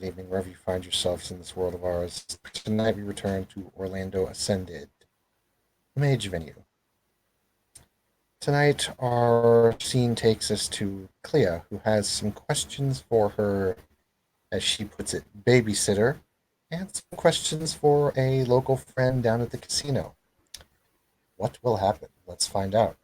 evening, wherever you find yourselves in this world of ours. Tonight we return to Orlando Ascended, the Mage venue. Tonight our scene takes us to Clea, who has some questions for her, as she puts it, babysitter, and some questions for a local friend down at the casino. What will happen? Let's find out.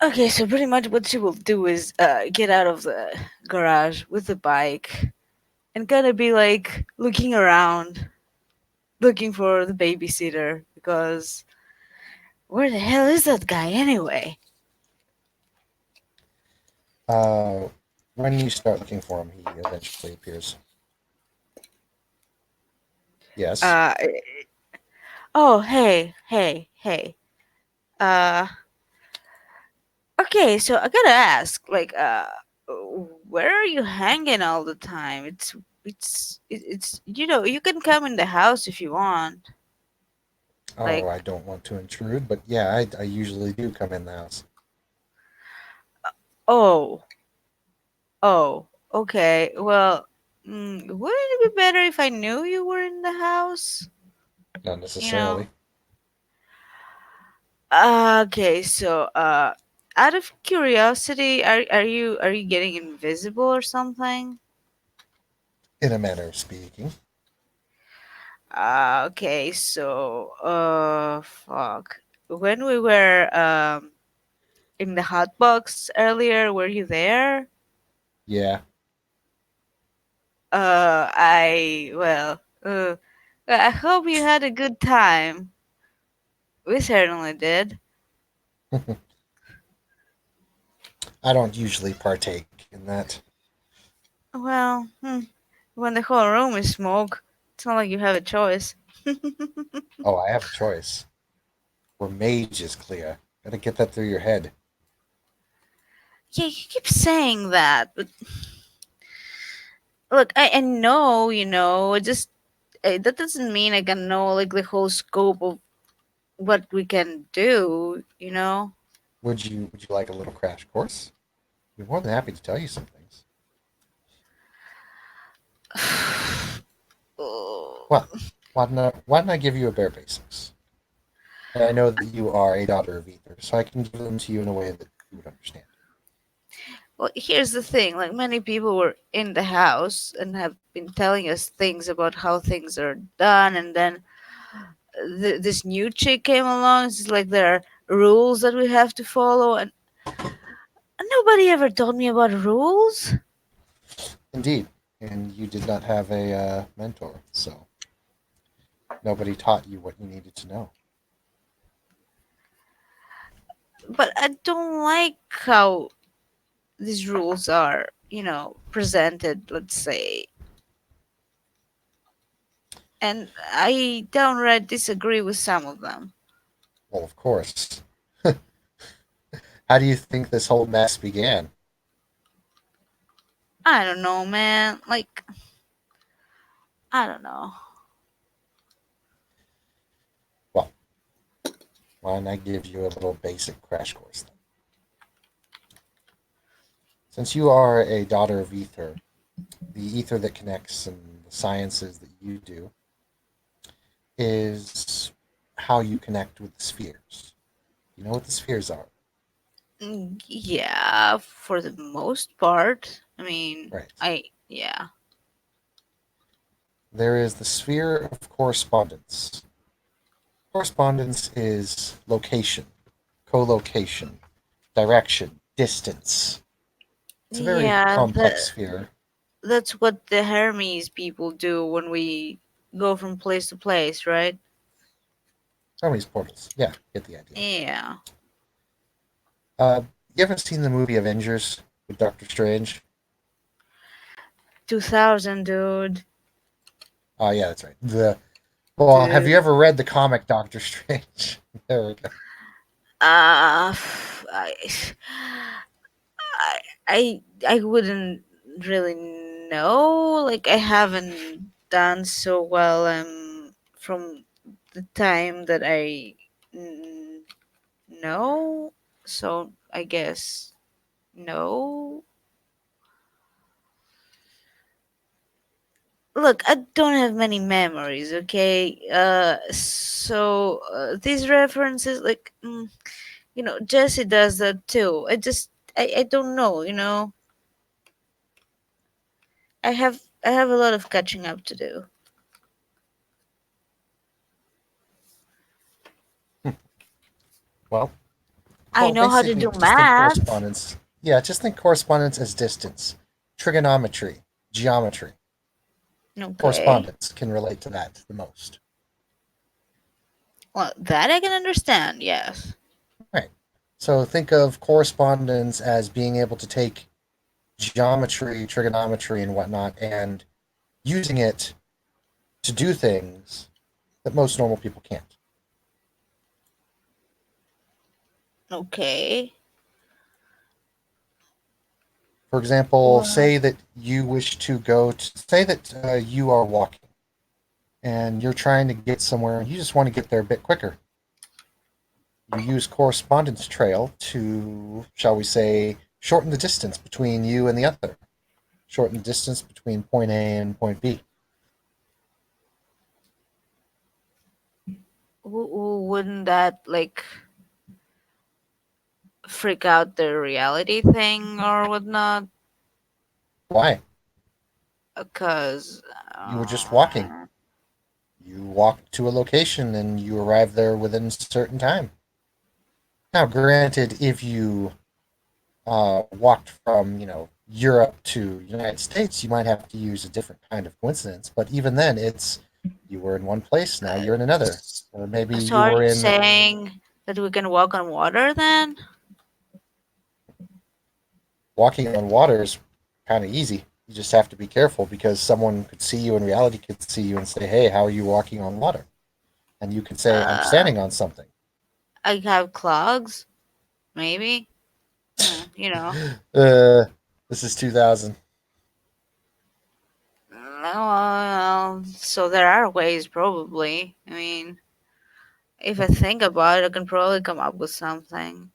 Okay, so pretty much what she will do is get out of the garage with the bike and kind of be like looking around, looking for the babysitter because where the hell is that guy anyway? Uh, when you start looking for him, he eventually appears. Yes. Uh, oh, hey. Uh, okay, so I gotta ask, like, where are you hanging all the time? It's you can come in the house if you want. Oh, Like, I don't want to intrude, but yeah, I usually do come in the house. oh, oh, okay. Well, wouldn't it be better if I knew you were in the house? Not You know. necessarily. Okay, so out of curiosity, are you getting invisible or something? In a manner of speaking. Okay, so fuck. When we were in the hot box earlier, were you there? Yeah. I well, I hope you had a good time. We certainly did. I don't usually partake in that. Well, when the whole room is smoke, it's not like you have a choice. Oh, I have a choice. We're mages, Clea. Gotta get that through your head. Yeah, you keep saying that, but look, I know, just that doesn't mean I can know like the whole scope of what we can do. Would you like a little crash course? I'd be more than happy to tell you some things. Oh, Well, why don't I give you a bare basics? And I know that you are a daughter of Ether, so I can give them to you in a way that you would understand. well, here's the thing: like many people were in the house and have been telling us things about how things are done, and then this new chick came along. It's like there are rules that we have to follow, and nobody ever told me about rules. Indeed. And you did not have a mentor, so nobody taught you what you needed to know. But I don't like how these rules are, presented, let's say. And I downright disagree with some of them. Well, of course. How do you think this whole mess began? I don't know, man. Like, I don't know. Well, why don't I give you a little basic crash course then? Since you are a daughter of ether, the ether that connects and the sciences that you do is how you connect with the spheres. You know what the spheres are, Yeah, for the most part. I mean, right? yeah. There is the sphere of correspondence. Correspondence is location, co-location, direction, distance. It's a very Yeah, complex sphere. that's what the Hermes people do when we go from place to place, right? Hermes portals. Yeah, get the idea. Yeah. Uh, you ever seen the movie Avengers with Doctor Strange? 2000, dude. Oh yeah, that's right. The well, have you Dude. ever read the comic Doctor Strange? There we go. Uh, I, I, I wouldn't really know. Like, I haven't done so well from the time that I know. So I guess no. Look, I don't have many memories, okay? These references, like, Jesse does that too. I don't know, I have a lot of catching up to do. Well, I know how to basically, do just think math. correspondence. Yeah, just think correspondence as distance, trigonometry, geometry. Okay. Correspondence can relate to that the most. Well, that I can understand, yes. Right. So think of correspondence as being able to take geometry, trigonometry, and whatnot, and using it to do things that most normal people can't. Okay. For example, Well, say that you wish to go to, say that you are walking and you're trying to get somewhere and you just want to get there a bit quicker. You use correspondence trail to, shall we say, shorten the distance between you and the other, shorten the distance between point A and point B. wouldn't that like freak out the reality thing or whatnot? Why? Because You were just walking. You walked to a location and you arrived there within a certain time. Now, granted, if you walked from Europe to United States, you might have to use a different kind of coincidence. But even then, it's you were in one place, now you're in another, or maybe so you are were you in saying that we can walk on water then? walking on water is kind of easy. You just have to be careful because someone could see you in reality could see you and say, "Hey, how are you walking on water?" And you could say, "I'm Uh, standing on something." I have clogs, maybe. You know. uh, this is 2000. Well, so there are ways, probably. I mean, if I think about it, I can probably come up with something.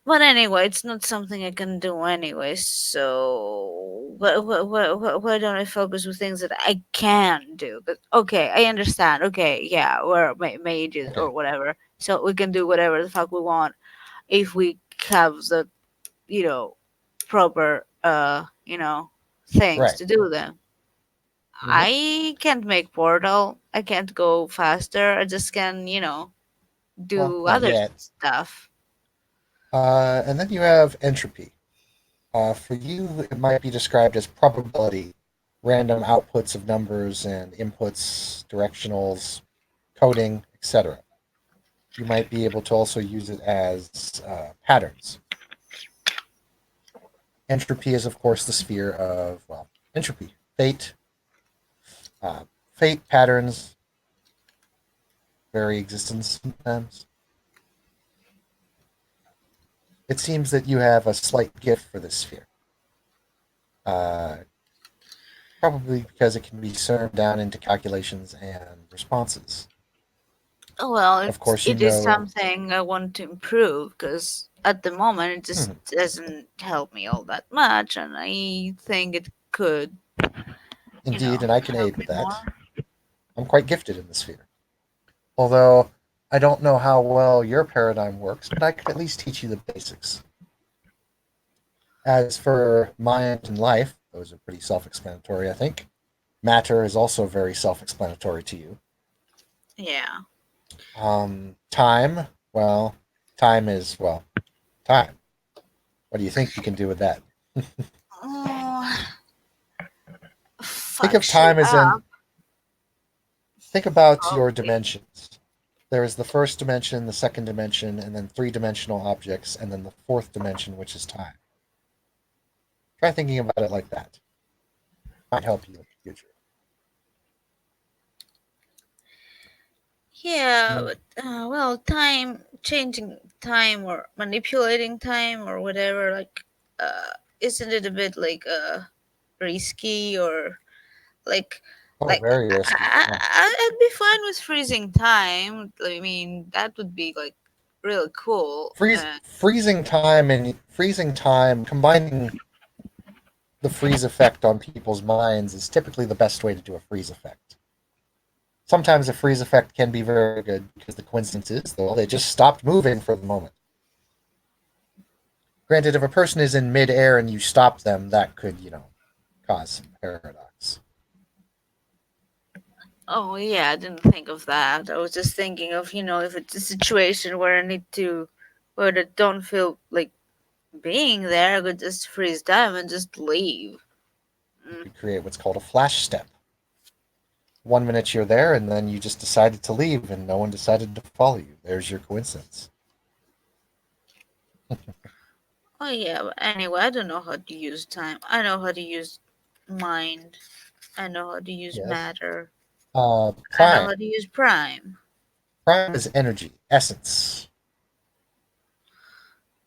But anyway, it's not something I can do anyway. So why don't I focus with things that I can do? But okay, I understand. Okay, yeah, we're mages or Okay, whatever, so we can do whatever the fuck we want if we have the you know proper things right. to do them. Hmm. I can't make portal. I can't go faster. I just can Well, do not other yet. stuff. And then you have entropy. For you, it might be described as probability, random outputs of numbers and inputs, directionals, coding, etc. You might be able to also use it as patterns. Entropy is, of course, the sphere of, well, entropy, fate, fate, patterns, very existence sometimes. It seems that you have a slight gift for this sphere, uh, probably because it can be turned down into calculations and responses. Well, Of course, you it is know. something I want to improve because at the moment it just Hmm, doesn't help me all that much, and I think it could, indeed, and I can help aid me with more. that. I'm quite gifted in the sphere. Although I don't know how well your paradigm works, but I could at least teach you the basics. As for mind and life, those are pretty self explanatory, I think. Matter is also very self explanatory to you. Yeah. Time, well, time is, well, time. What do you think you can do with that? Oh, Think fuck of shit time as in, up. think about your Probably. dimensions. There is the first dimension, the second dimension, and then three-dimensional objects, and then the fourth dimension, which is time. Try thinking about it like that. Might help you in the future. Yeah, Mm. but well, time changing time or manipulating time or whatever, like, isn't it a bit like risky or like Oh, like very risky. Yeah. I'd be fine with freezing time. I mean, that would be like. really cool. Freezing time combining the freeze effect on people's minds is typically the best way to do a freeze effect. Sometimes a freeze effect can be very good because the coincidence is, though, they just stopped moving for the moment. Granted, if a person is in midair and you stop them, that could, cause some paradox. Oh yeah, I didn't think of that. I was just thinking of, if it's a situation where I need to, where I don't feel like being there, I could just freeze time and just leave. You Mm. could create what's called a flash step. 1 minute you're there, and then you just decided to leave, and no one decided to follow you. There's your coincidence. Oh yeah, but anyway, I don't know how to use time. I know how to use mind. I know how to use Yes. matter. I know Prime. how to use prime. Prime is energy, essence.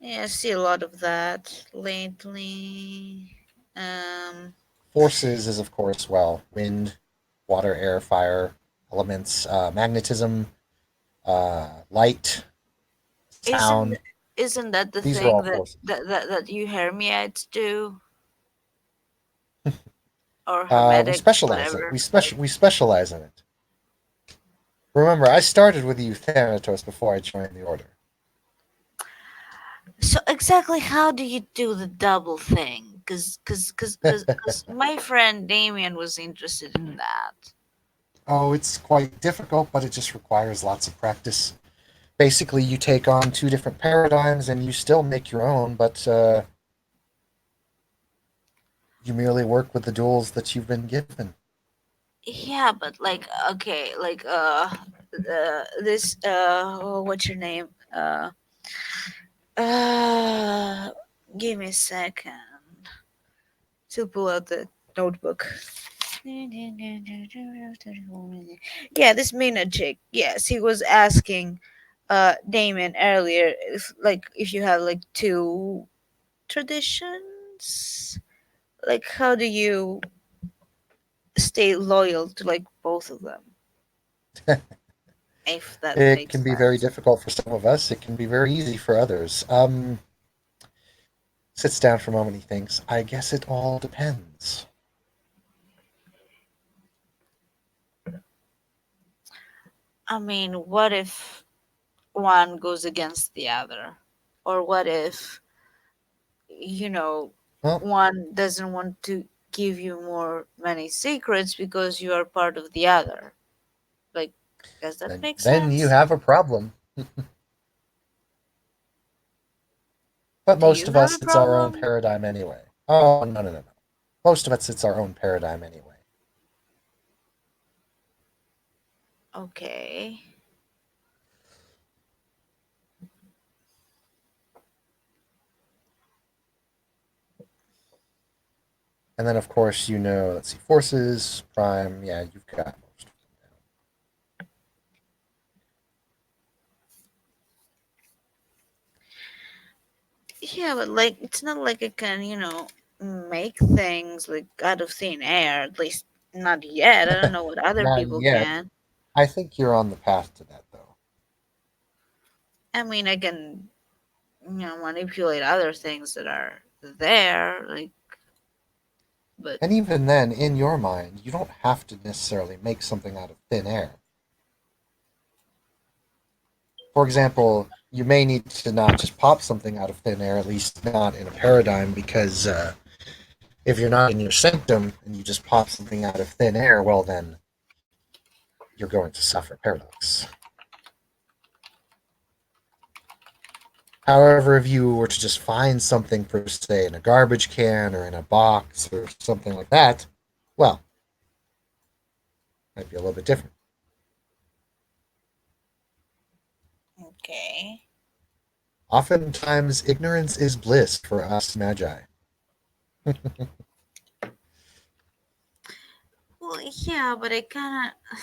Yeah, I see a lot of that lately. Um, Forces is, of course, well, wind, water, air, fire, elements, magnetism, light, isn't sound. isn't that the These are thing all that forces. you Hermites do, or We Hermetics, specialize it. whatever? Like, We specialize in it. Remember, I started with the Euthanatos before I joined the order. so exactly how do you do the double thing? Because my friend Damien was interested in that. Oh, it's quite difficult, but it just requires lots of practice. Basically, you take on two different paradigms and you still make your own, but you merely work with the duels that you've been given. Yeah, but like, okay, like this oh, what's your name? Uh, give me a second to pull out the notebook. Yeah, this Mina chick. Yes, he was asking Damon earlier if you have like two traditions, like how do you stay loyal to like both of them, if that It makes can be very sense. difficult for some of us. It can be very easy for others. Sits down for a moment. He thinks. I guess it all depends. I mean, what if one goes against the other? Or what if, you know, Well, one doesn't want to give you more many secrets because you are part of the other? Like, does that make then you sense? have a problem. But Do most you of have us, a it's our own problem? paradigm anyway. Oh, no, no, no, no. Most of us, it's our own paradigm anyway. Okay. And then, of course, let's see, forces, prime. Yeah, you've got most of them. Yeah, but like, it's not like I can, make things like out of thin air. At least not yet. I don't know what other Not people yet. can. I think you're on the path to that, though. I mean, I can, manipulate other things that are there, like, but And even then, in your mind, you don't have to necessarily make something out of thin air. For example, you may need to not just pop something out of thin air, at least not in a paradigm, because if you're not in your sanctum and you just pop something out of thin air, well, then you're going to suffer paradox. However, if you were to just find something, per se, in a garbage can or in a box or something like that, well, might be a little bit different. okay. Oftentimes, ignorance is bliss for us magi. Well, yeah, but I kind of,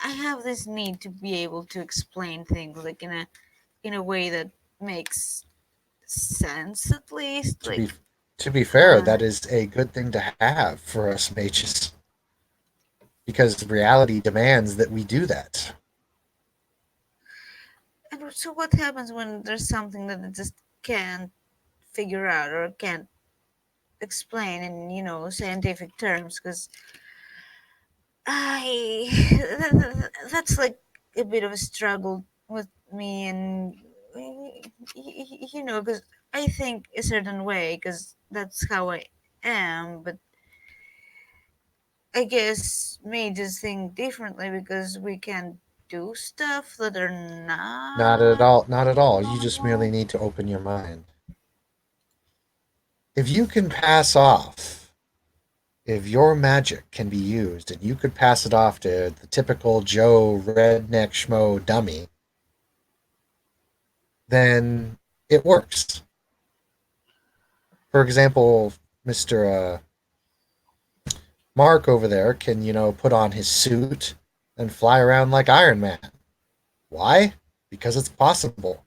I have this need to be able to explain things like in a way that makes sense, at least. To be Like, to be fair, uh, that is a good thing to have for us mages, because reality demands that we do that. So what happens when there's something that I just can't figure out or can't explain in scientific terms? Because I that's like a bit of a struggle with me, and because I think a certain way because that's how I am, but I guess mages think differently because we can do stuff that are Not at not all. Not at all. You just merely normal. need to open your mind. If you can pass off, if your magic can be used and you could pass it off to the typical Joe redneck schmo dummy, then it works. For example, Mr. Mark over there can, put on his suit and fly around like Iron Man. Why? Because it's possible.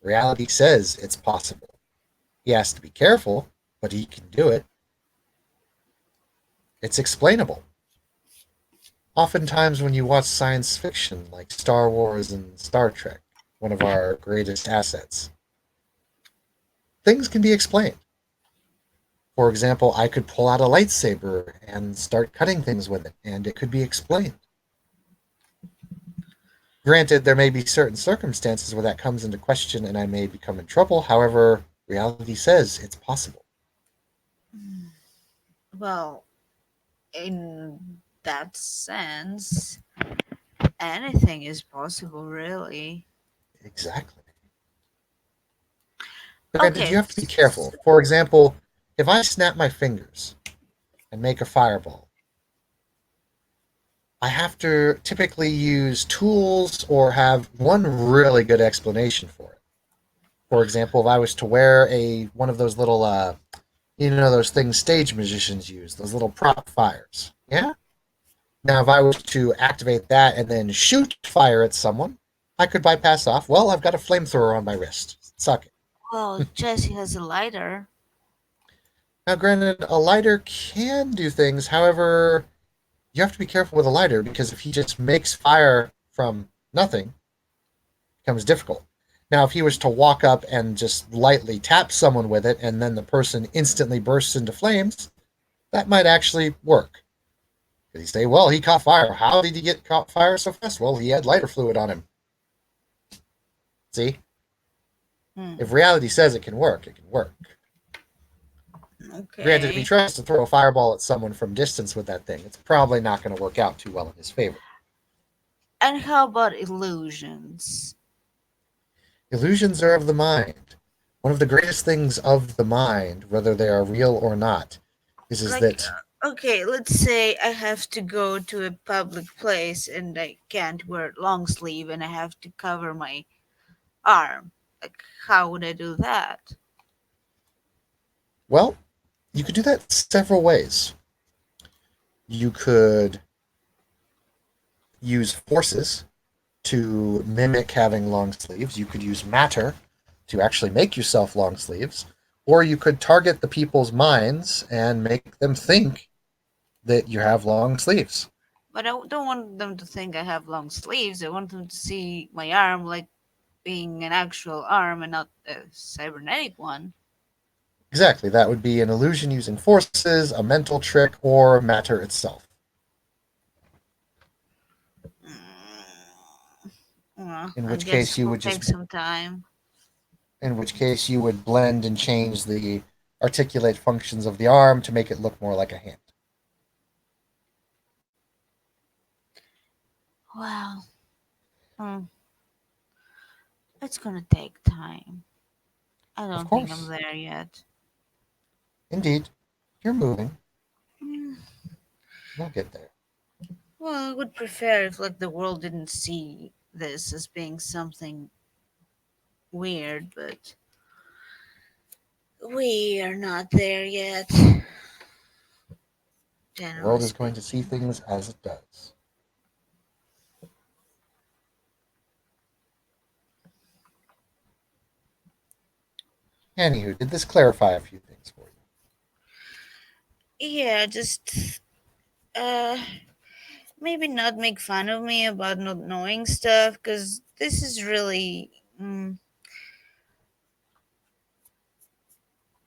Reality says it's possible. He has to be careful, but he can do it. It's explainable. Oftentimes, when you watch science fiction like Star Wars and Star Trek, one of our greatest assets, things can be explained. For example, I could pull out a lightsaber and start cutting things with it, and it could be explained. Granted, there may be certain circumstances where that comes into question and I may become in trouble. However, reality says it's possible. Well, in that sense, anything is possible, really. Exactly. Granted, Okay. you have to be careful. For example, if I snap my fingers and make a fireball, I have to typically use tools or have one really good explanation for it. For example, if I was to wear a one of those little those things stage magicians use, those little prop fires. Yeah? Now if I was to activate that and then shoot fire at someone, I could bypass off, well, I've got a flamethrower on my wrist. Suck it. Well, Jesse has a lighter. Now granted, a lighter can do things, however, you have to be careful with a lighter because if he just makes fire from nothing, it becomes difficult. Now, if he was to walk up and just lightly tap someone with it and then the person instantly bursts into flames, that might actually work. Could he say, well, he caught fire. How did he get caught fire so fast? Well, he had lighter fluid on him. See? Hmm. If reality says it can work, it can work. Granted, if he Okay. tries to throw a fireball at someone from distance with that thing, it's probably not going to work out too well in his favor. And how about illusions? Illusions are of the mind. One of the greatest things of the mind, whether they are real or not, is Like, that, okay, let's say I have to go to a public place and I can't wear long sleeve and I have to cover my arm. Like, how would I do that? well, you could do that several ways. You could use forces to mimic having long sleeves. You could use matter to actually make yourself long sleeves. Or you could target the people's minds and make them think that you have long sleeves. But I don't want them to think I have long sleeves. I want them to see my arm like being an actual arm and not a cybernetic one. Exactly, that would be an illusion using forces, a mental trick, or matter itself. Mm, well, In I which guess case it you will would just take some time. in which case you would blend and change the articulate functions of the arm to make it look more like a hand. Well, mm, it's gonna take time. I Of don't think I'm course. there yet. Indeed. You're moving. Mm, You'll get there. well, I would prefer if like the world didn't see this as being something weird, but we are not there yet, The generally world is going to see speaking. things as it does. Anywho, did this clarify a few things for you? Yeah, just uh maybe not make fun of me about not knowing stuff because this is really mm,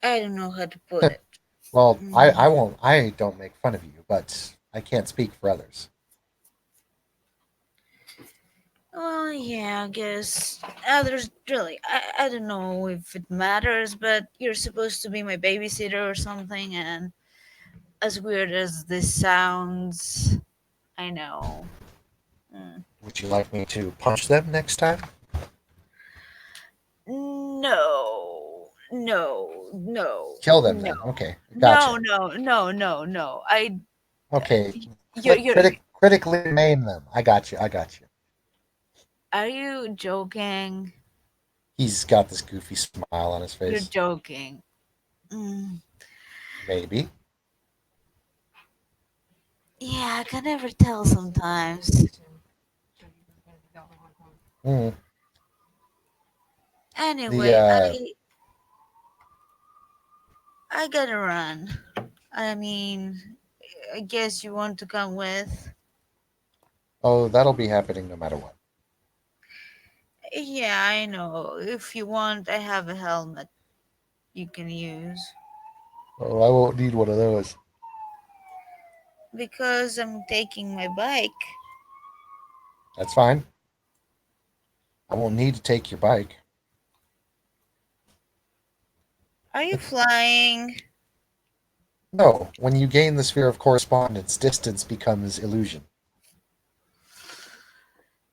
I don't know how to put it. Well, I Mm. won't. I don't make fun of you, but I can't speak for others. Well, yeah, I guess others really. I don't know if it matters, but you're supposed to be my babysitter or something, and as weird as this sounds, I know. Mm. Would you like me to punch them next time? No, no, no, Kill them no, then. Okay, no, gotcha. no, no, no, no. Okay, You're. critically maim them. I got you. I got you. Are you joking? He's got this goofy smile on his You're face. joking. Mm. Maybe. Yeah, I can never tell sometimes. Mm. The Anyway, I gotta run. I mean, I guess you want to come with. oh, that'll be happening no matter what. Yeah, I know. If you want, I have a helmet you can use. Oh, I won't need one of those. Because I'm taking my bike. That's fine. I won't need to take your bike. Are you flying? No, when you gain the sphere of correspondence, distance becomes illusion.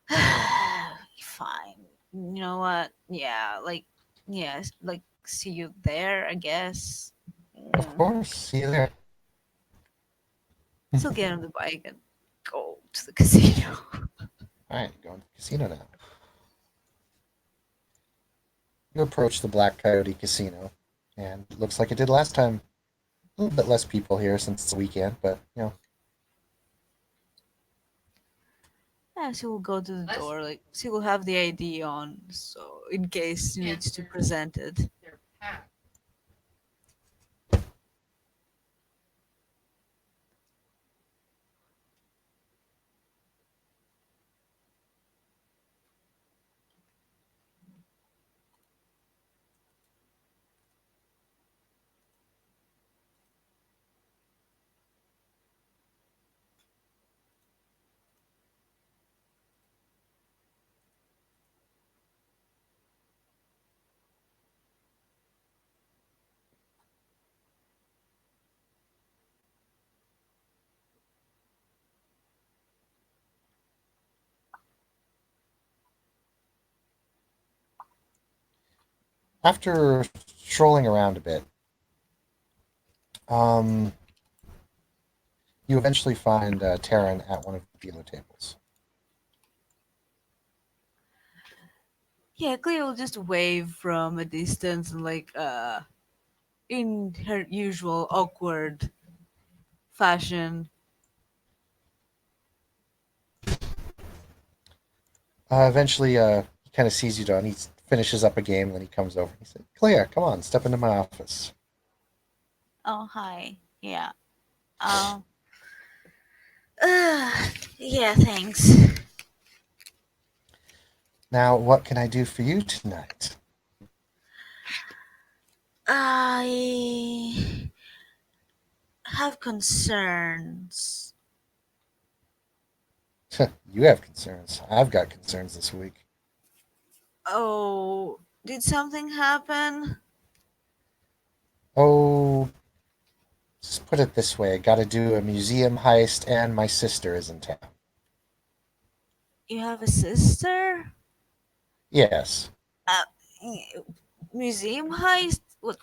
Fine. You know what? Yeah, yes, like, see you there, I guess. Of Mm. course. See you there. So get on the bike and go to the casino. All right, going to the casino now. You approach the Black Coyote Casino, and it looks like it did last time. A little bit less people here since it's a weekend, but Yeah, she will go to the door. Like, she will have the ID on, so in case she needs to present it. after strolling around a bit, um, you eventually find Taryn at one of the dealer tables. Yeah, Cleo will just wave from a distance and like in her usual awkward fashion. Eventually, he kind of sees you done. He finishes up a game, and then he comes over. He said, "Clea, come on, step into my office." Oh, hi. Yeah. Um. Yeah. Thanks. Now, what can I do for you tonight? I have concerns. You have concerns. I've got concerns this week. Oh, did something happen? Oh, just put it this way: I got to do a museum heist, and my sister is in town. You have a sister? Yes. Uh, museum heist? What?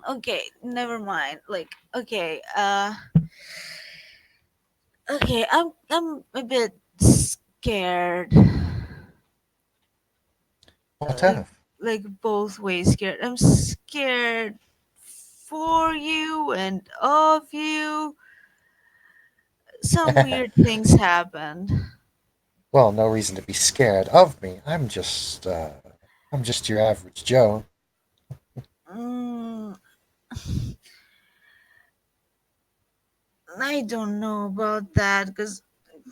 Okay, never mind. Like, okay, okay, I'm a bit scared. What Like, of? like both ways scared. I'm scared for you and of you. Some weird things happened. Well, no reason to be scared of me. I'm just your average Joe. Mm, I don't know about that because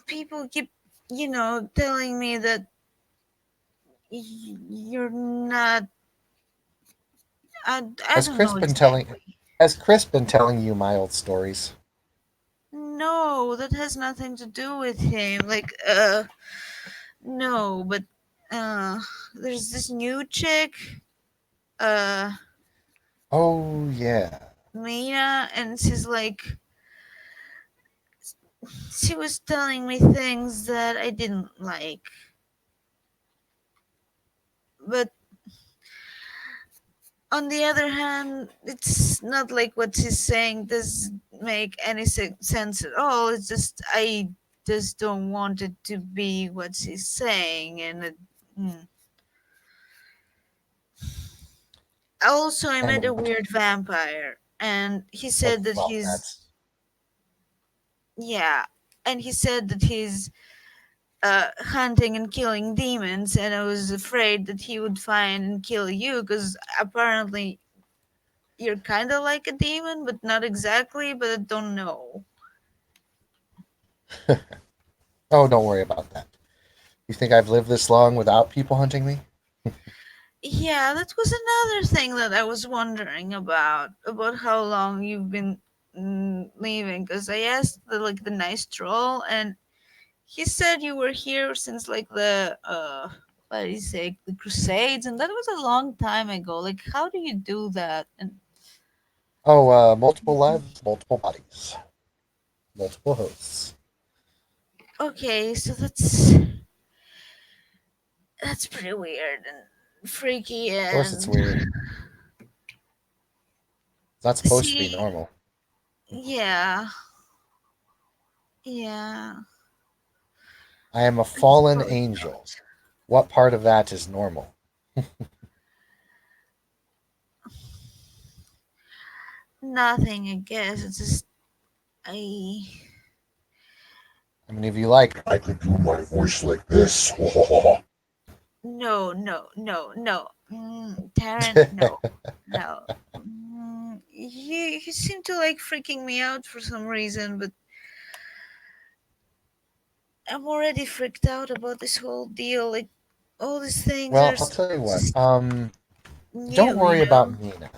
people keep, telling me that You're not. I Has don't Chris know been telling exactly. has Chris been telling you my old stories? No, that has nothing to do with him. Like, no, but uh, there's this new chick, uh, Oh yeah. Mina, and she's like, she was telling me things that I didn't like. But on the other hand, it's not like what she's saying does make any sense at all. It's just I just don't want it to be what she's saying, and mm. Also, I met a And weird vampire, and he said that well, he's, that's yeah, and he said that he's hunting and killing demons, and I was afraid that he would find and kill you because apparently you're kind of like a demon, but not exactly. But I don't know. oh, don't worry about that. You think I've lived this long without people hunting me? Yeah, that was another thing that I was wondering about how long you've been leaving. Because I asked the nice troll, and he said you were here since like the what do you say, the Crusades, and that was a long time ago. Like, how do you do that? And Oh, multiple lives, multiple bodies, multiple hosts. okay, so that's pretty weird and freaky. Of course, it's And weird. It's not supposed to be see, normal. yeah, yeah, I am a I fallen suppose angel. not. What part of that is normal? Nothing, I guess. It's just I. I mean, if you like, I could do my voice like this. No, no, no, no. Taryn, no, no. You seem to like freaking me out for some reason, but I'm already freaked out about this whole deal. Like, all these things are Well, I'll tell you what. just Don't new, worry about know? Mina.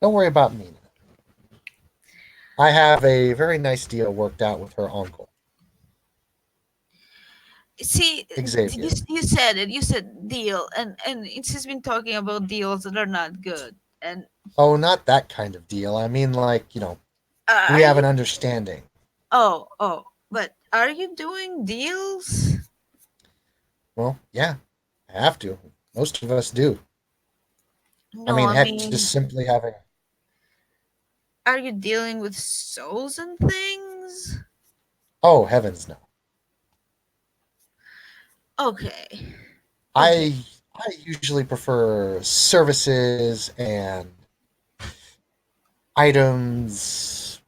Don't worry about Mina. I have a very nice deal worked out with her uncle, See, Xavier. you said it. You said deal, and it's just been talking about deals that are not good. And Oh, not that kind of deal. I mean, like, we are have you? an understanding. Oh. But are you doing deals? Well, yeah, I have to. Most of us do. I No, mean, I heck, just mean, simply having. are you dealing with souls and things? Oh, heavens no. Okay. Okay. I I usually prefer services and items,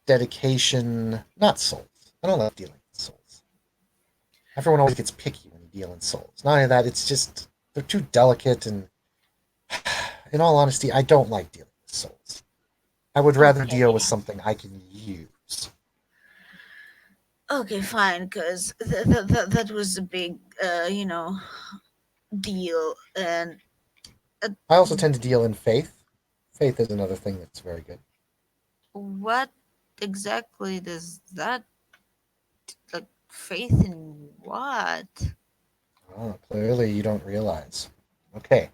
dedication, not souls. I don't like dealing with souls. Everyone always gets picky when you deal in souls. Not only that, it's just they're too delicate, and in all honesty, I don't like dealing with souls. I would rather deal with Okay. something I can use. Okay, fine, because that was a big, deal. And uh, I also tend to deal in faith. Faith is another thing that's very good. what exactly does that, like, faith in what? Oh, clearly you don't realize. Okay.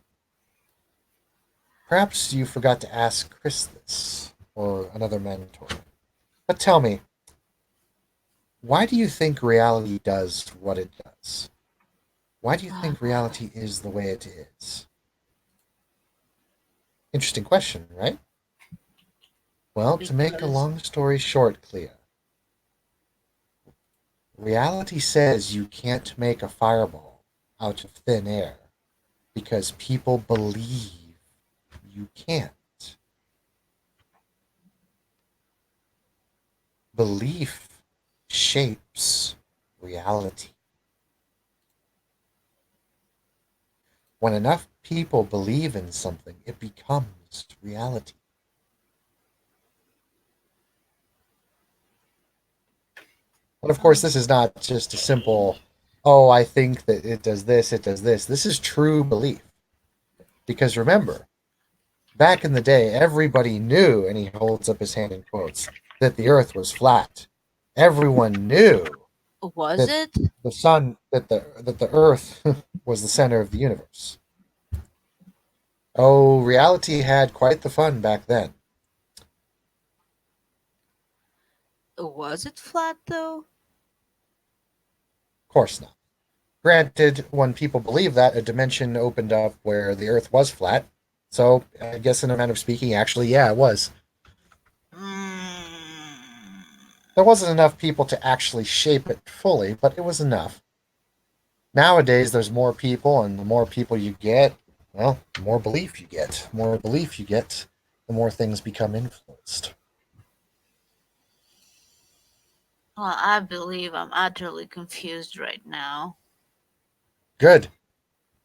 Perhaps you forgot to ask Chris this, or another mentor. But tell me, why do you think reality does what it does? Why do you think reality is the way it is? Interesting question, right? Well, to make a Because long story short, Clea, reality says you can't make a fireball out of thin air because people believe you can't. Belief shapes reality. When enough people believe in something, it becomes reality. And of course, this is not just a simple, oh, I think that it does this, it does this. This is true belief. Because remember, back in the day, everybody knew, and he holds up his hand and quotes, that the earth was flat. Everyone knew Was that it? the earth was the center of the universe. Oh, reality had quite the fun back then. Was it flat though? Of course not. Granted, when people believe that, a dimension opened up where the earth was flat. So I guess in a manner of speaking, actually, yeah, it was. Mm. There wasn't enough people to actually shape it fully, but it was enough. Nowadays, there's more people, and the more people you get, well, the more belief you get. The more belief you get, the more things become influenced. Well, I believe I'm utterly confused right now. Good.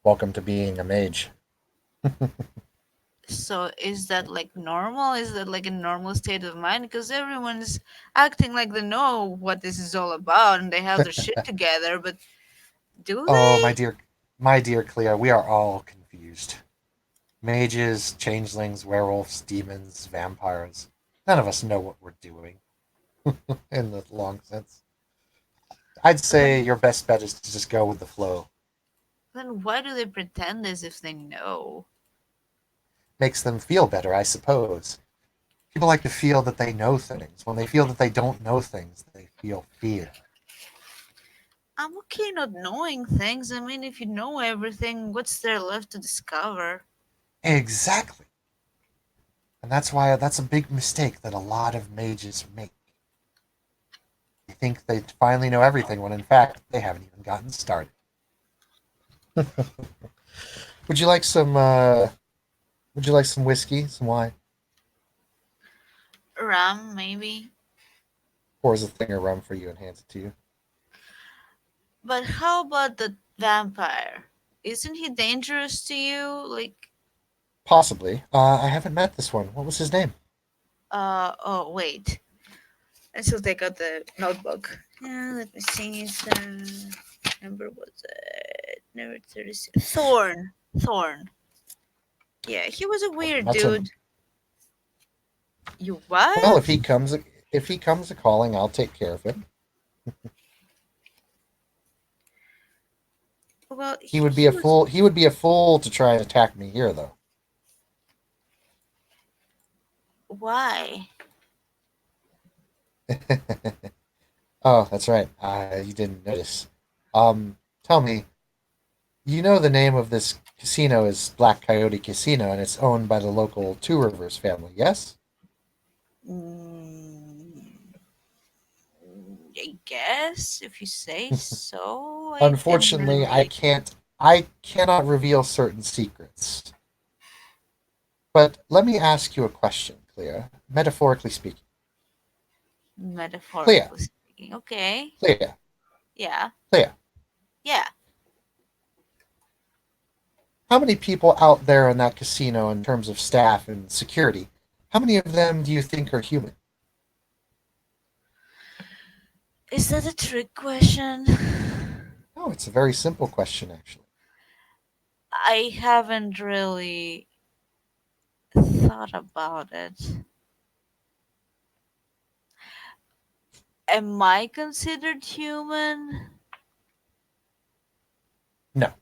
Welcome to being a mage. So is that like normal? Is that like a normal state of mind? Because everyone's acting like they know what this is all about and they have their shit together, but do Oh, they? my dear Clea, we are all confused. Mages, changelings, werewolves, demons, vampires. None of us know what we're doing in the long sense. I'd say Then, your best bet is to just go with the flow. then why do they pretend as if they know? Makes them feel better, I suppose. People like to feel that they know things. When they feel that they don't know things, they feel fear. I'm okay not knowing things. I mean, if you know everything, what's there left to discover? Exactly. And that's why that's a big mistake that a lot of mages make. They think they finally know everything when in fact they haven't even gotten started. Would you like some would you like some whiskey, some wine? Ram, maybe. Pours a thing of rum for you and hands it to you. But how about the vampire? Isn't he dangerous to you? Like, Possibly. I haven't met this one. What was his name? oh, wait. I still take out the notebook. Yeah, let me see. Number was it? Number 36. Thorn. Thorn. Yeah, he was a Never weird met him. dude. You Well, what? if he comes a calling, I'll take care of him. Well, He would be he a was. fool. He would be a fool to try and attack me here, though. Why? Oh, that's right. You didn't notice. Tell me, you know the name of this casino is Black Coyote Casino, and it's owned by the local Two Rivers family. Yes. Mm, I guess if you say so, I didn't Unfortunately, really. I cannot reveal certain secrets. But let me ask you a question, Clea. Metaphorically speaking, Clea, Metaphorically speaking. Okay. Clea, Yeah. Clea. Yeah. How many people out there in that casino, in terms of staff and security, how many of them do you think are human? Is that a trick question? Oh, it's a very simple question, actually. I haven't really thought about it. Am I considered human? No,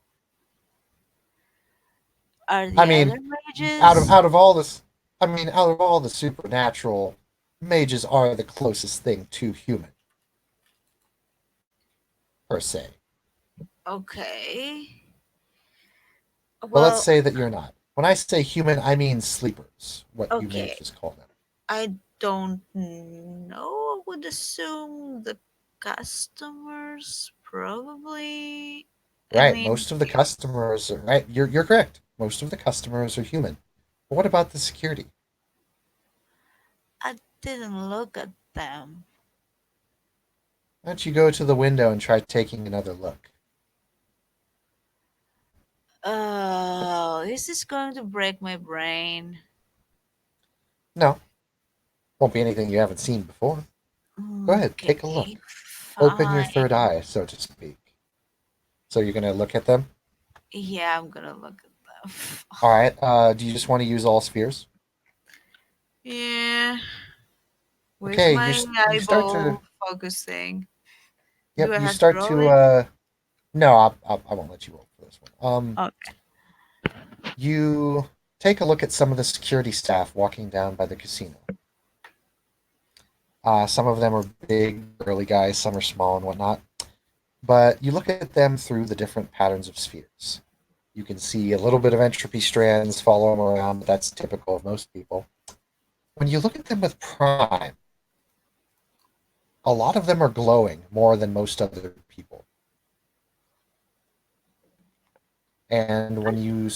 Are I the other mean, mages? out of all the supernatural, mages are the closest thing to human per se. Okay. But let's Well, say that you're not. When I say human, I mean sleepers, what you okay. mages call them. I don't know. I would assume the customers probably. I Right, mean, most of the customers, right? You're correct. Most of the customers are human. But what about the security? I didn't look at them. Why don't you go to the window and try taking another look? Oh, is this going to break my brain? No, won't be anything you haven't seen before. Go ahead, take a Okay, look. Open your fine. third eye, so to speak. So you're gonna look at them. Yeah, I'm gonna look at them. All right. Do you just want to use all spheres? Yeah, with Okay. my You start to. eyeball focusing. Do Yep. I You have to start roll to. it? No, I won't let you roll for this one. Okay. You take a look at some of the security staff walking down by the casino. Some of them are big, burly guys. Some are small and whatnot. But you look at them through the different patterns of spheres. You can see a little bit of entropy strands follow them around, but that's typical of most people. When you look at them with Prime, a lot of them are glowing more than most other people. And when you,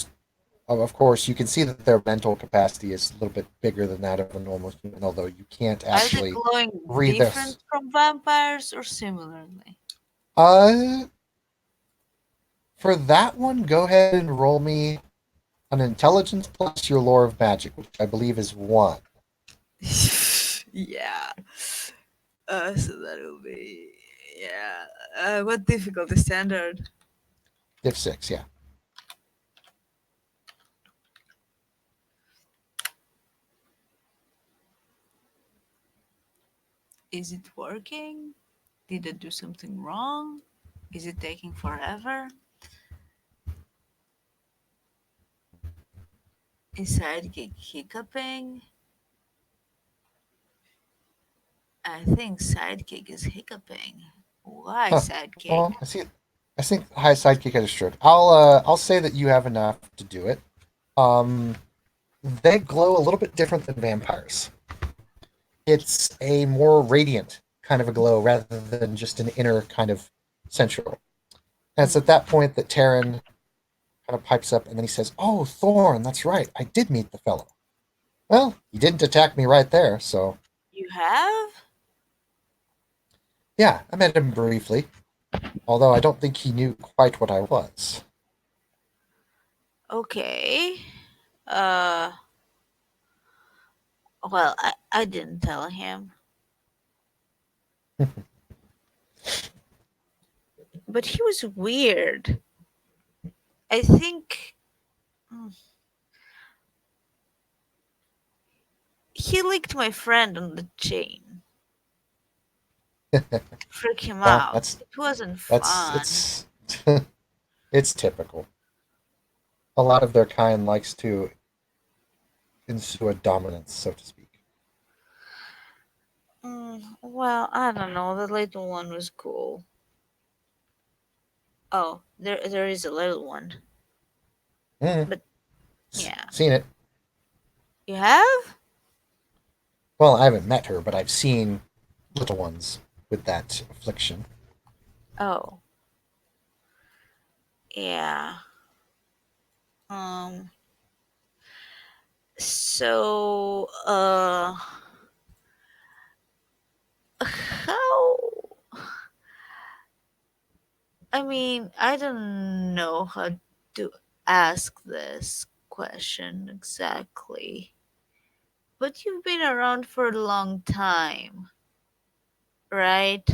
of course, you can see that their mental capacity is a little bit bigger than that of a normal human, although you can't Are they actually glowing read this. different from vampires or similarly? Uh, for that one, go ahead and roll me an intelligence plus your lore of magic, which I believe is one. Yeah. So that will be yeah. What difficulty standard? Div 6, yeah. Is it working? Did I do something wrong? Is it taking forever? Is sidekick hiccuping? I think sidekick is hiccuping. Why Huh. sidekick? Well, I see. I think high sidekick had a stroke. I'll say that you have enough to do it. Um, they glow a little bit different than vampires. It's a more radiant kind of a glow rather than just an inner kind of central. And it's at Mm. that point that Taryn kind of pipes up and then he says, "Oh, Thorn, that's right. I did meet the fellow. Well, he didn't attack me right there, so You have? yeah, I met him briefly. Although I don't think he knew quite what I was." Okay. Uh, well, I didn't tell him, but he was weird. I think mm, he licked my friend on the chain. Freak him Well, out. It wasn't that's fun. it's typical. A lot of their kind likes to ensue a dominance, so to speak. Well, I don't know. The little one was cool. Oh, there is a little one. Mm, But yeah. seen it. You have? Well, I haven't met her, but I've seen little ones with that affliction. Oh, yeah. Um so how I mean, I don't know how to ask this question exactly. But you've been around for a long time, right?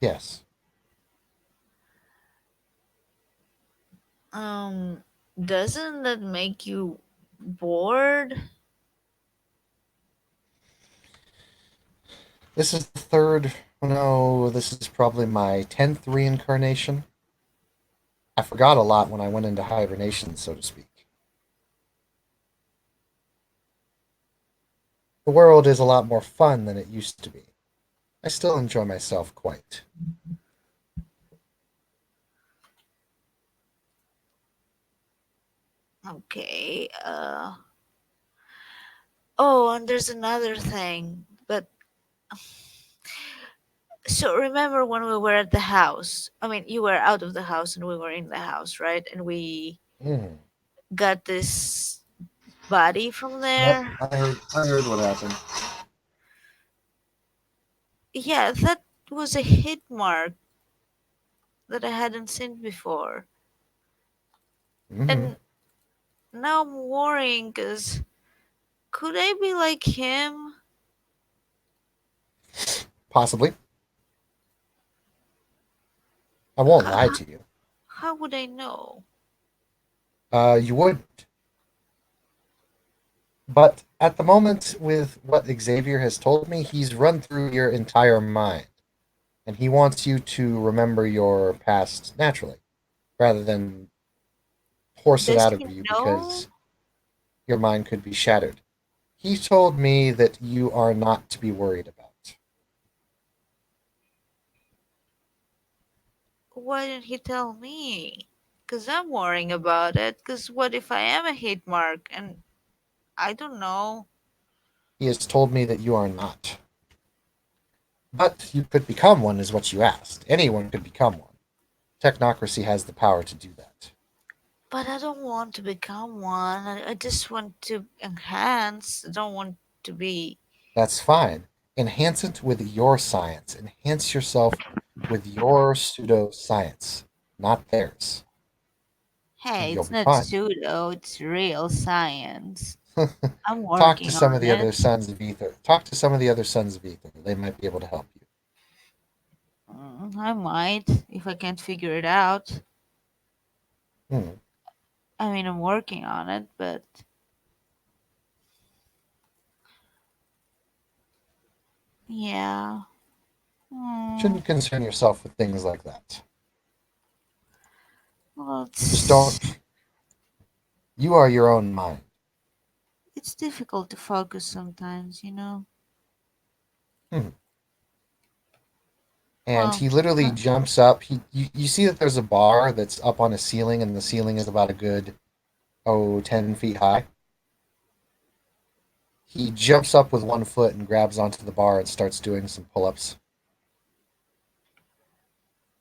Yes. Um, doesn't that make you bored? This is the third. No, this is probably my 10th reincarnation. I forgot a lot when I went into hibernation, so to speak. The world is a lot more fun than it used to be. I still enjoy myself quite. Okay. Oh, and there's another thing. But so remember when we were at the house? I mean, you were out of the house and we were in the house, right? And we Mm. got this body from Yep, there. I heard what happened. Yeah, that was a hit mark that I hadn't seen before. Hmm. And now I'm worrying because could I be like him? Possibly. I won't How, lie to you. how would I know? You would, but at the moment, with what Xavier has told me, he's run through your entire mind, and he wants you to remember your past naturally, rather than force it Does out he of you know? because your mind could be shattered. He told me that you are not to be worried about. Why didn't he tell me? Because I'm worrying about it. Because what if I am a hit mark and I don't know? He has told me that you are not. But you could become one, is what you asked. Anyone could become one. Technocracy has the power to do that. But I don't want to become one. I just want to enhance. I don't want to be. That's fine. Enhance it with your science. Enhance yourself with your pseudoscience, not theirs, and Hey, you'll it's be not fine. pseudo, it's real science. I'm Talk to working some of on the other it. sons of ether. Talk to some of the other sons of ether. They might be able to help you. I might if I can't figure it out. Hmm. I mean, I'm working on it, but yeah. Hmm. Shouldn't concern yourself with things like that. Well, Just don't. You are your own mind. it's difficult to focus sometimes, you know. Hmm. And Well, he literally jumps up. You see that there's a bar that's up on a ceiling, and the ceiling is about a good, 10 feet high. He jumps up with one foot and grabs onto the bar and starts doing some pull ups.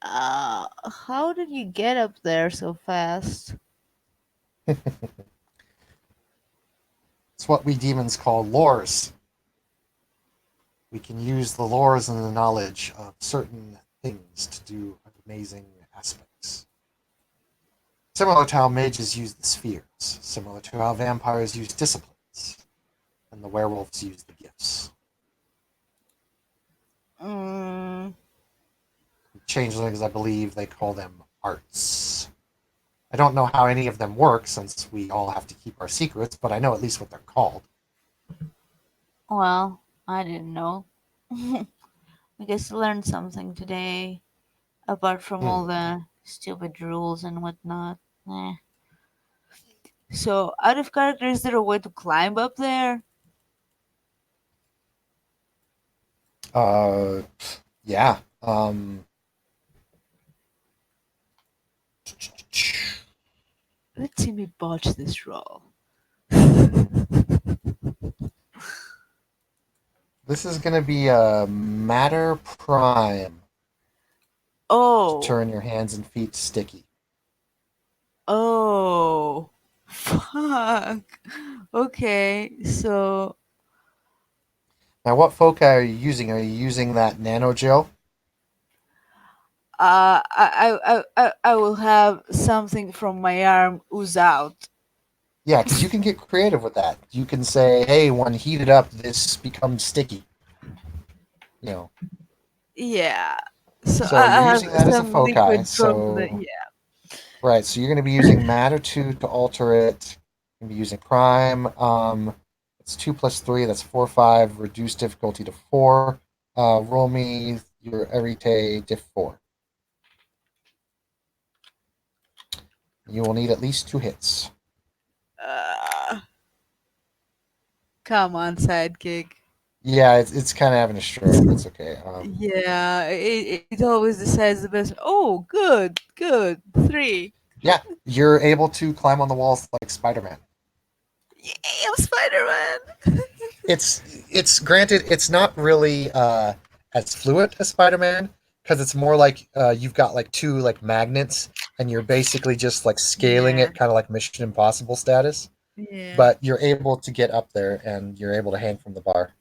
how did you get up there so fast? It's what we demons call lores. We can use the lores and the knowledge of certain things to do amazing aspects. Similar to how mages use the spheres, similar to how vampires use disciplines, and the werewolves use the gifts. Mm, Changelings, I believe they call them arts. I don't know how any of them work since we all have to keep our secrets, but I know at least what they're called. well, I didn't know. I guess I learned something today, apart from Hmm. all the stupid rules and whatnot. Eh. So, out of character, is there a way to climb up there? Uh, yeah. Let's see me botch this roll. This is going to be a matter prime to Oh, turn your hands and feet sticky. oh, fuck. Okay, so Now, what foci are you using? Are you using that nano gel? I will have something from my arm ooze out. Yeah, because you can get creative with that. You can say, "Hey, when heated up, this becomes sticky." You know, Yeah. So so you're I have using that as a some foci. liquid from the So yeah. right, so you're going to be using matter two to alter it. You're going to be using prime. It's 2 plus 3. That's 4 5. Reduce difficulty to 4. Roll me your everyday diff 4. You will need at least 2 hits. Uh, come on, sidekick. Yeah, it's kind of having a stroke. That's okay. Yeah, it always decides the best. Oh, good, good. Three. Yeah, you're able to climb on the walls like Spider-Man. Yay, I'm Spider Man. It's granted it's not really as fluid as Spider-Man because it's more like you've got like two like magnets and you're basically just like scaling Yeah, it kind of like Mission Impossible status. yeah. But you're able to get up there and you're able to hang from the bar.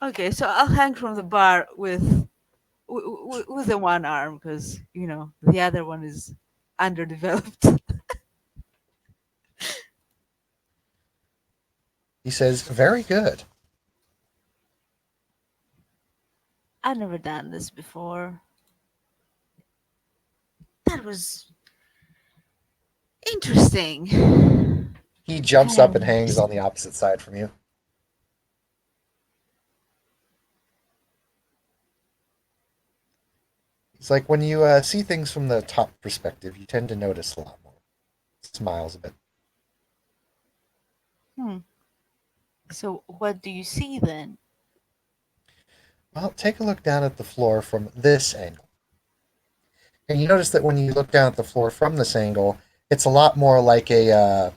Okay, so I'll hang from the bar with the one arm because the other one is underdeveloped. He says, "Very good." I've never done this before. That was interesting. He jumps up and hangs Hangs. on the opposite side from you. It's like when you see things from the top perspective, you tend to notice a lot more. Smiles a bit. Hmm. So, what do you see then? Well, take a look down at the floor from this angle. And you notice that when you look down at the floor from this angle, it's a lot more like a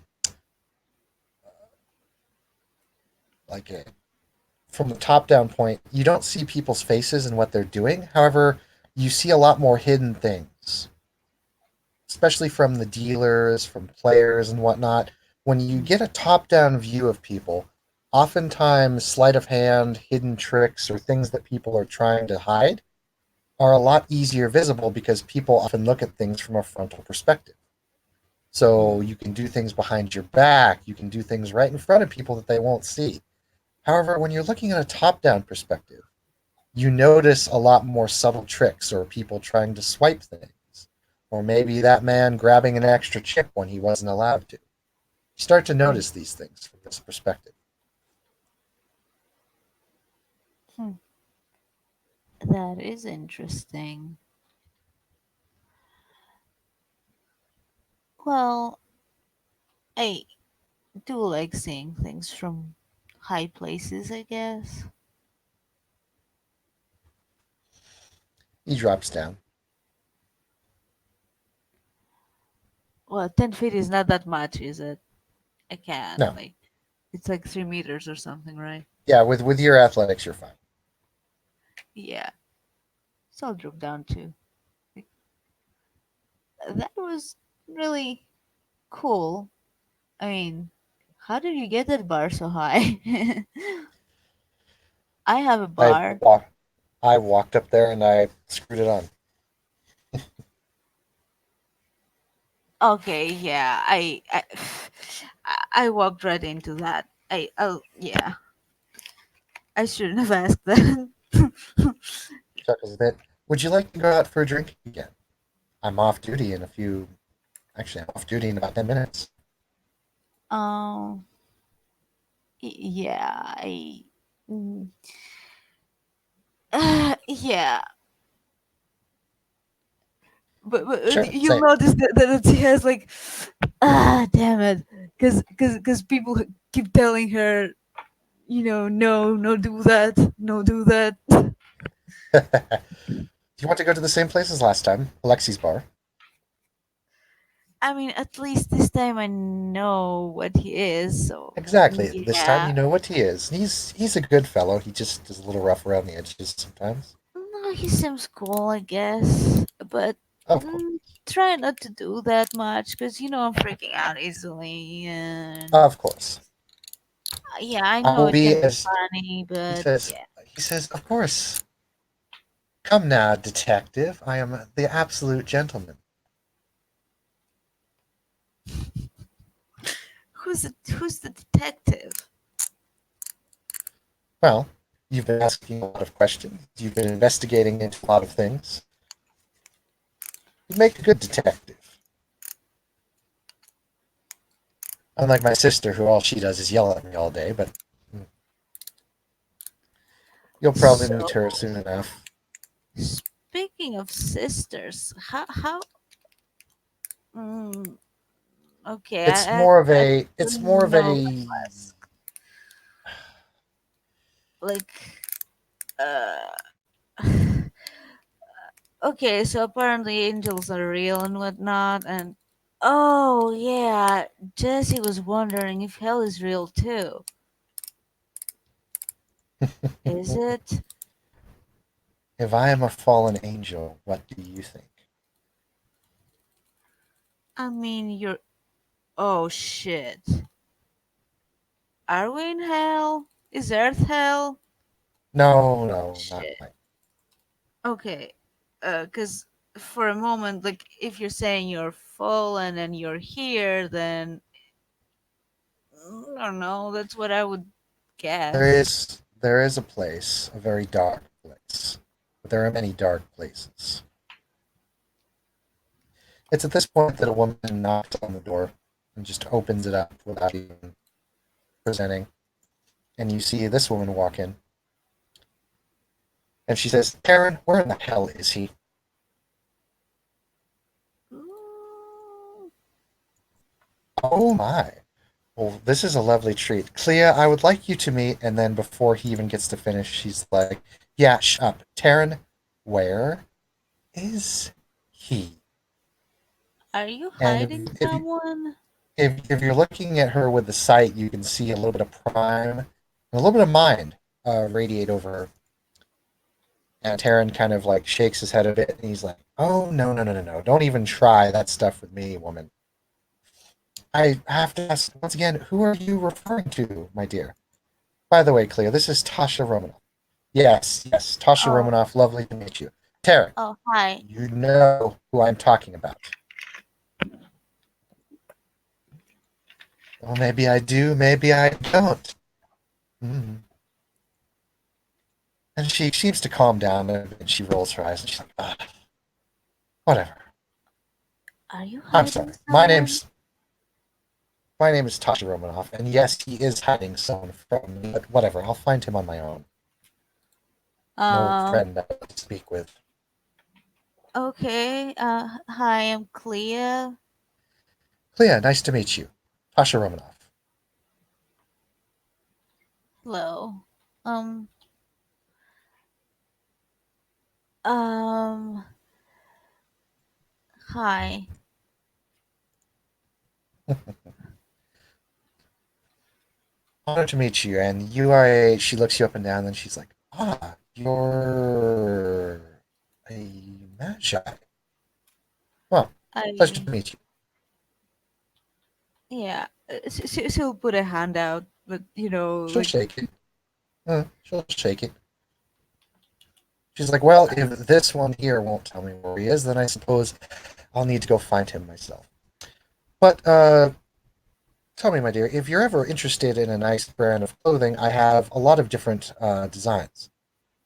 from the top down point. You don't see people's faces and what they're doing. However, you see a lot more hidden things, especially from the dealers, from players, and whatnot. When you Hmm. get a top down view of people, oftentimes sleight of hand, hidden tricks, or things that people are trying to hide are a lot easier visible because people often look at things from a frontal perspective. So Hmm. you can do things behind your back, you can do things right in front of people that they won't see. However, when you're looking at a top down perspective, you notice a lot more subtle tricks or people trying to swipe things. Or maybe that man grabbing an extra chip when he wasn't allowed to. You start to Hmm. notice these things from this perspective. Hmm. That is interesting. Well, I do like seeing things from high places, I guess. He drops down. Well, 10 feet is not that much, is it? I can, No. like, it's like 3 meters or something, right? Yeah, with your athletics, you're fine. Yeah. So I'll drop down too. Like, that was really cool. I mean, how did you get that bar so high? I have a I bar. walk, I walked up there and I screwed it on. Okay, yeah. I walked right into that. Yeah. I shouldn't have asked that. Chuckles a bit. Would you like to go out for a drink again? I'm off duty in a few. Actually, I'm off duty in about 10 minutes. um, yeah. Mm, yeah. But Sure. you'll Same. notice that she has like, damn it, because people keep telling her, no, no, do that, no, do that. Do you want to go to the same place as last time? Alexi's bar. I mean, at least this time I know what he is, so Exactly. This time yeah. you know what he is. He's a good fellow. He just is a little rough around the edges sometimes. No, he seems cool, I guess, but Of course. mm, try not to do that much because I'm freaking out easily, and Of course. yeah, I I know will it can be be as funny, he but says yeah. he says, of course. Come now, detective. I am the absolute gentleman. Who's the detective? Well, you've been asking a lot of questions. You've been investigating into a lot of things. You make a good detective. Unlike my sister, who all she does is yell at me all day, but you'll probably So, meet her soon enough. speaking of sisters, how mm, okay, I It's more don't of know what a to ask. Like, uh, okay, so apparently angels are real and whatnot, and oh yeah, Jesse was wondering if hell is real too. Is it? if I am a fallen angel, what do you think? I mean, you're. Oh shit. Are we in hell? Is Earth hell? No, no, not Shit. quite. Okay. Because for a moment, like, if you're saying you're fallen and you're here, then I don't know. That's what I would guess. There is a place, a very dark place. but there are many dark places. It's at this point that a woman knocks on the door and just opens it up without even presenting. And you see this woman walk in, and she says, "Karen, where in the hell is he?" Mm, Oh my. Well, this is a lovely treat. Clea, I would like you to meet, and then before he even gets to finish, she's like, "Yeah, shut up. Taryn, where is he?" are you And hiding someone? if you're looking at her with the sight, you can see a little bit of prime and a little bit of mind radiate over her. And Taryn kind of like shakes his head a bit, and he's like, "Oh no, no, no, no, no! Don't even try that stuff with me, woman. I have to ask once again, who are you referring to, my dear? By the way, Clea, this is Tasha Romanoff. Yes, yes, Tasha Oh, Romanoff. Lovely to meet you, Taryn. oh, hi. You know who I'm talking about. Well, maybe I do, maybe I don't." Mm. And she seems to calm down a bit, and she rolls her eyes and she's like, whatever. Are you I'm hiding sorry. My someone? name's my name is Tasha Romanoff, and yes, he is hiding someone from me, but whatever. I'll find him on my own. An old Um, friend I like to speak with. okay. Hi, I'm Clea. Clea, nice to meet you. Tasha Romanoff. Hello. Um, um, hi. Honored to meet you, and you are a. She looks you up and down, and she's like, you're a magi. Well, pleasure I, to meet you. yeah. She'll put a hand out, but She'll like, shake it. She'll shake it. She's like, well, if this one here won't tell me where he is, then I suppose I'll need to go find him myself. But tell me, my dear, if you're ever interested in a nice brand of clothing, I have a lot of different designs.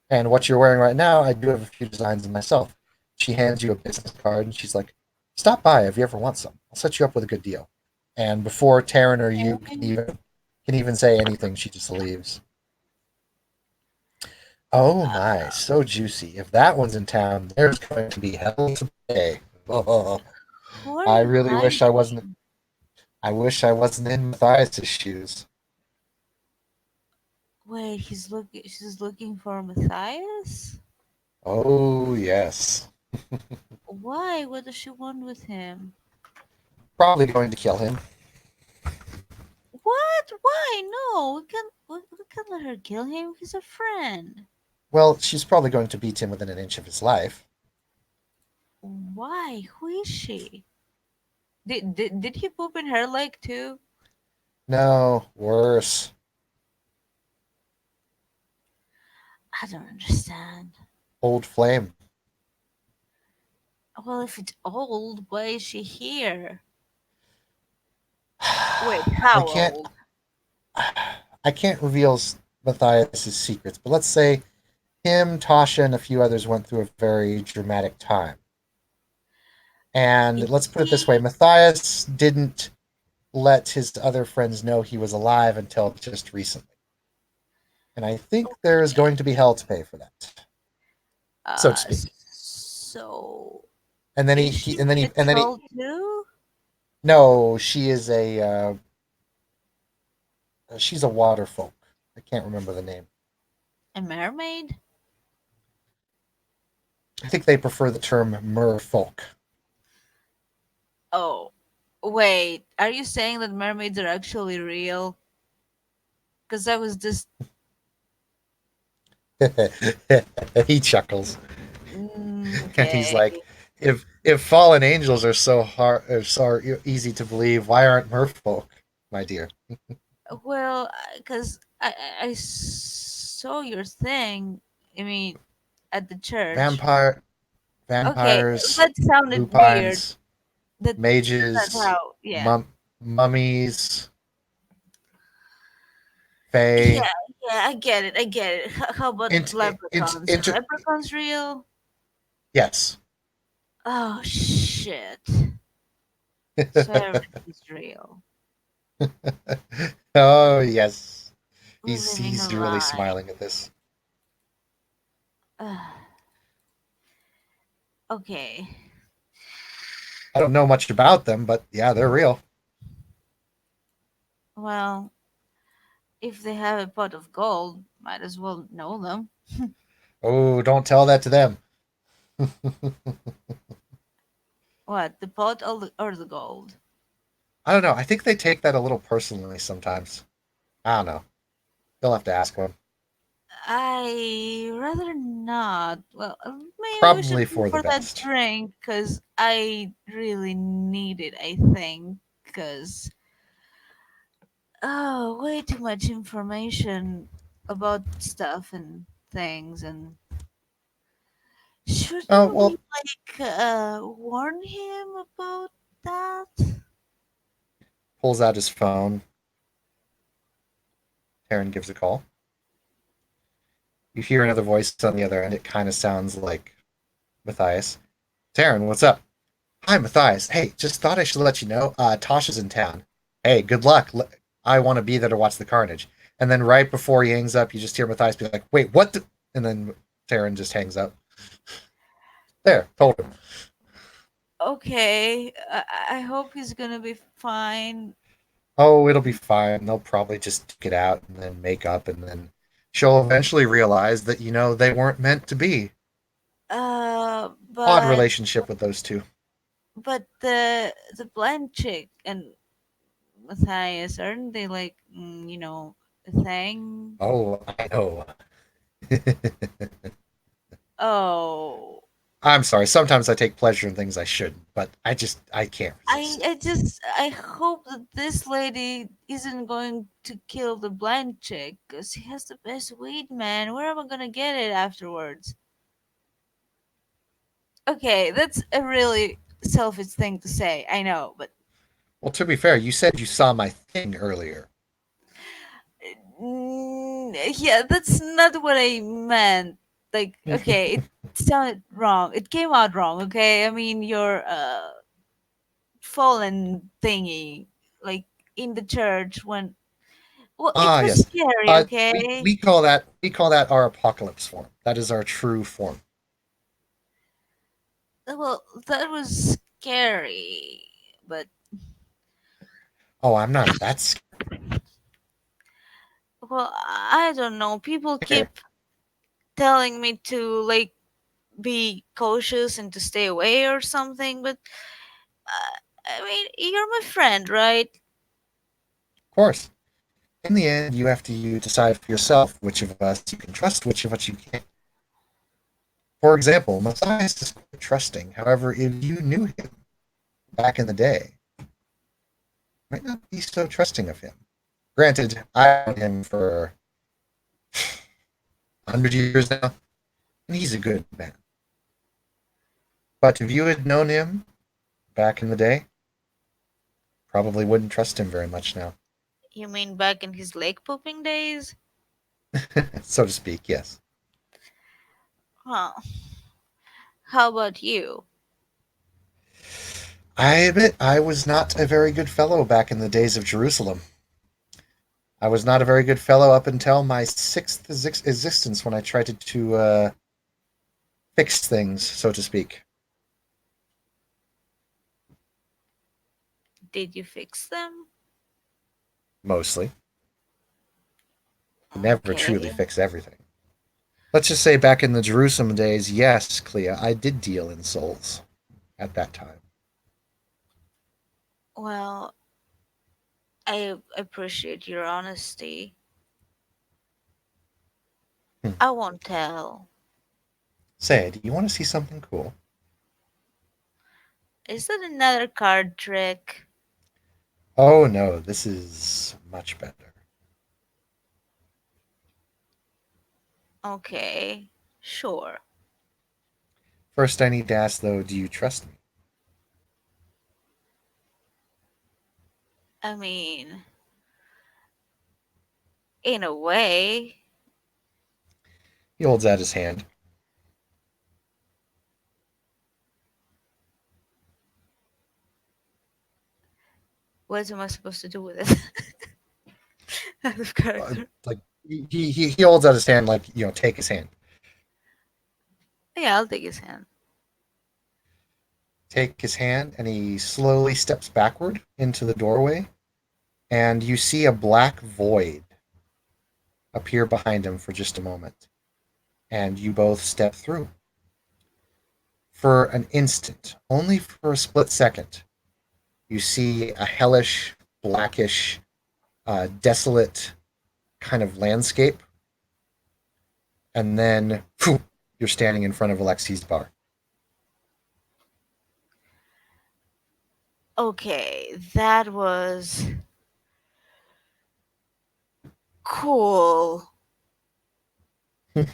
And what you're wearing right now, I do have a few designs in myself. She hands you a business card, and she's like, "Stop by if you ever want some. I'll set you up with a good deal." And before Taryn or you can even say anything, she just leaves. Oh my, so juicy! If that one's in town, there's going to be hell to pay. Oh, who are I you really wish I wasn't. hiding? I wish I wasn't in Matthias's shoes. Wait, she's looking for Matthias? Oh yes, Why? What does she want with him? probably going to kill him. What? Why? No, we can't let her kill him. He's a friend. Well, she's probably going to beat him within an inch of his life. Why? Who is she? Did he poop in her leg too? No, worse. I don't understand. Old flame. Well, if it's old, why is she here? Wait, I how can't. old? I can't reveal Matthias's secrets, but let's say him, Tasha, and a few others went through a very dramatic time. And Is let's put it this way: he? Matthias didn't let his other friends know he was alive until just recently. And I think there is going to be hell to pay for that, so to speak. So And then is she a and then he. troll too? No, she is a. She's a water folk. I can't remember the name. A mermaid? I think they prefer the term merfolk. Oh, wait. Are you saying that mermaids are actually real? Because I was just He chuckles and he's okay. like, "If fallen angels are so hard, are so easy to believe, why aren't merfolk, my dear?" Well, because I saw your thing. I mean, at the church. Vampire, Okay, vampires, that sounded weird. lupines, That that's mages, how. Yeah. mummies, Yeah, fae. Yeah, I get it. I get it. How about Int, int, leprechauns? Are inter, leprechauns real? yes. Oh shit! So everything's real. Oh yes, We're living a he's really lie. smiling at this. Okay. I don't know much about them, but yeah, they're real. Well, if they have a pot of gold, might as well know them. Oh, don't tell that to them. What, the pot or the gold? I don't know. I think they take that a little personally sometimes. I don't know. You'll have to ask them. I rather not. Well, maybe we should Probably go for the for that best. drink because I really need it. I think because way too much information about stuff and things, and Oh shouldn't we well, like warn him about that? pulls out his phone. Taryn gives a call. You hear another voice on the other end. It kind of sounds like Matthias. Taryn, what's up? Hi, Matthias. Hey, just thought I should let you know. Tasha's in town. Hey, good luck. I want to be there to watch the carnage. And then right before he hangs up, you just hear Matthias be like, "Wait, what?" And then Taryn just hangs up. There, told him. Okay, I hope he's gonna be fine. Oh, it'll be fine. They'll probably just get out and then make up, and then she'll eventually realize that they weren't meant to be. Uh, Odd but relationship with those two. the blind chick and Matthias, aren't they like a thing? Oh, I know. Oh, I'm sorry. Sometimes I take pleasure in things I shouldn't, but I can't resist. I hope that this lady isn't going to kill the blind chick because he has the best weed, man. Where am I gonna get it afterwards? Okay, that's a really selfish thing to say. I know, but Well, to be fair, you said you saw my thing earlier. yeah, that's not what I meant. Like, okay, it sounded wrong. It came out wrong. Okay, I mean your fallen thingy, like in the church when. Well, it Ah, was yes. scary. We Okay, call that our apocalypse form. That is our true form. well, that was scary, but Oh, I'm not that well, I don't know. People scared. keep telling me to like be cautious and to stay away or something, but I mean, you're my friend, right? Of course. In the end, you have to decide for yourself which of us you can trust, which of us you can't. For example, Matthias is quite trusting. However, if you knew him back in the day, you might not be so trusting of him. Granted, I've known him for 100 years now, and he's a good man. But if you had known him back in the day, probably wouldn't trust him very much now, You mean back in his lake pooping days? so to speak. Yes. Huh. How about you? I admit I was not a very good fellow back in the days of Jerusalem. I was not a very good fellow up until my sixth existence when I tried to fix things, so to speak. Did you fix them? Mostly. You never truly Okay. fix everything. Let's just say back in the Jerusalem days, yes, Clea, I did deal in souls at that time. Well, I appreciate your honesty. Hmm. I won't tell. Say, do you want to see something cool? Is that another card trick? Oh no, this is much better. Okay. Sure. First, I need to ask though, do you trust me? I mean, In a way. He holds out his hand. What am I supposed to do with it? Out of character. Like he holds out his hand, like take his hand. Yeah, I'll take his hand. Take his hand, and he slowly steps backward into the doorway, and you see a black void appear behind him for just a moment, and you both step through. For an instant, only for a split second, you see a hellish, blackish, desolate kind of landscape, and then phew, you're standing in front of Alexi's bar. Okay, that was cool. And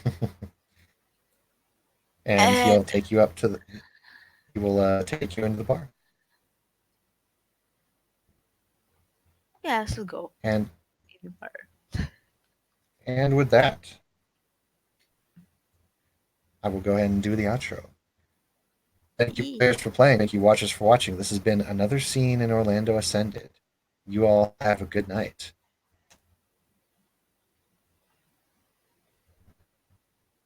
he'll And take you up to the. He will take you into the bar, yeah, I should go and in the bar. with that, I will go ahead and do the outro. Thank you, Yee. players, for playing. Thank you, watchers, for watching. This has been another scene in Orlando Ascended. You all have a good night.